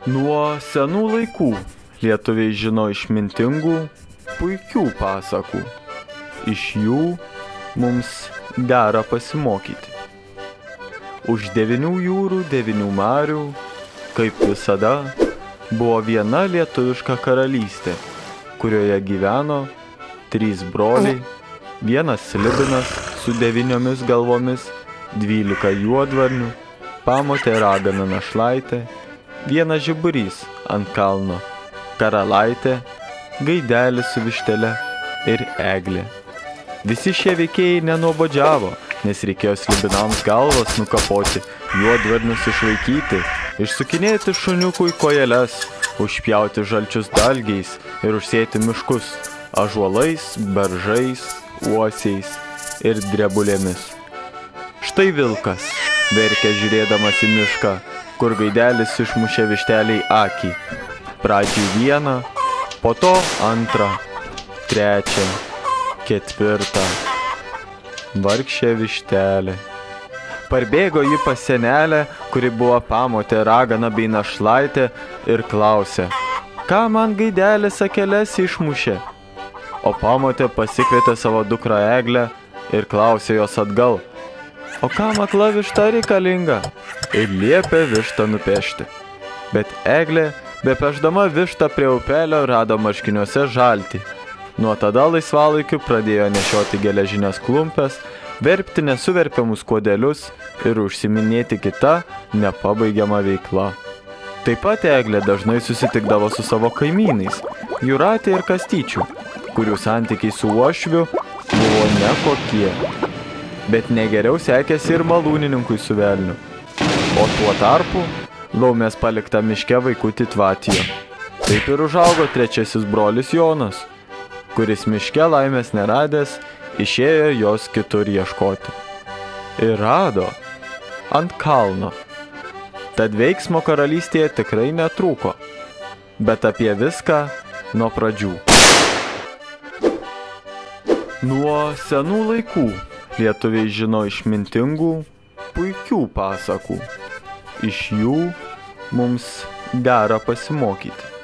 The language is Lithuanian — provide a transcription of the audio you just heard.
Nuo senų laikų lietuviai žino išmintingų, puikių pasakų. Iš jų mums dera pasimokyti. Už 9 jūrų, 9 marių, kaip visada, buvo viena lietuviška karalystė, kurioje gyveno 3 broliai, 1 slibinas su 9 galvomis, 12 juodvarnių, pamotė ragana našlaitė, 1 žiburys ant kalno, karalaitė, gaidelis su vištele ir eglė. Visi šie veikėjai nenuobodžiavo, nes reikėjo slibinams galvas nukapoti, juodvarnius išlaikyti, išsukinėti šuniukui kojeles, užpjauti žalčius dalgiais ir užsėti miškus ąžuolais, beržais, uosiais ir drebulėmis. Štai vilkas, verkė žiūrėdamas į mišką, kur gaidelis išmušė višteliai akį. Pradžiai 1, po to 2, 3, 4. Vargšė vištelė. Parbėgo ji pas senelę, kuri buvo pamotė ragana bei našlaitė, ir klausė, ką man gaidelis akeles išmušė? O pamotė pasikvietė savo dukrą Eglę ir klausė jos atgal, o kam akla višta reikalinga? Ir liepė vištą nupiešti. Bet Eglė, bepešdama vištą prie upelio, rado marškiniuose žaltį. Nuo tada laisvalaikiu pradėjo nešioti geležinės klumpes, verpti nesuverpiamus kuodelius ir užsiminėti kita nepabaigiama veikla. Taip pat Eglė dažnai susitikdavo su savo kaimynais, Jūratė ir Kastyčiu, kurių santykiai su uošviu buvo nekokie. Bet negeriau sekėsi ir malūnininkui su velniu. O tuo tarpu laumės palikta miške vaikutį Tvatijo. Taip ir užaugo 3 brolis Jonas, kuris miške laimės neradęs, išėjo jos kitur ieškoti. Ir rado ant kalno. Tad veiksmo karalystėje tikrai netrūko, bet apie viską nuo pradžių. Nuo senų laikų lietuviai žino išmintingų, puikių pasakų. Iš jų mums dera pasimokyti.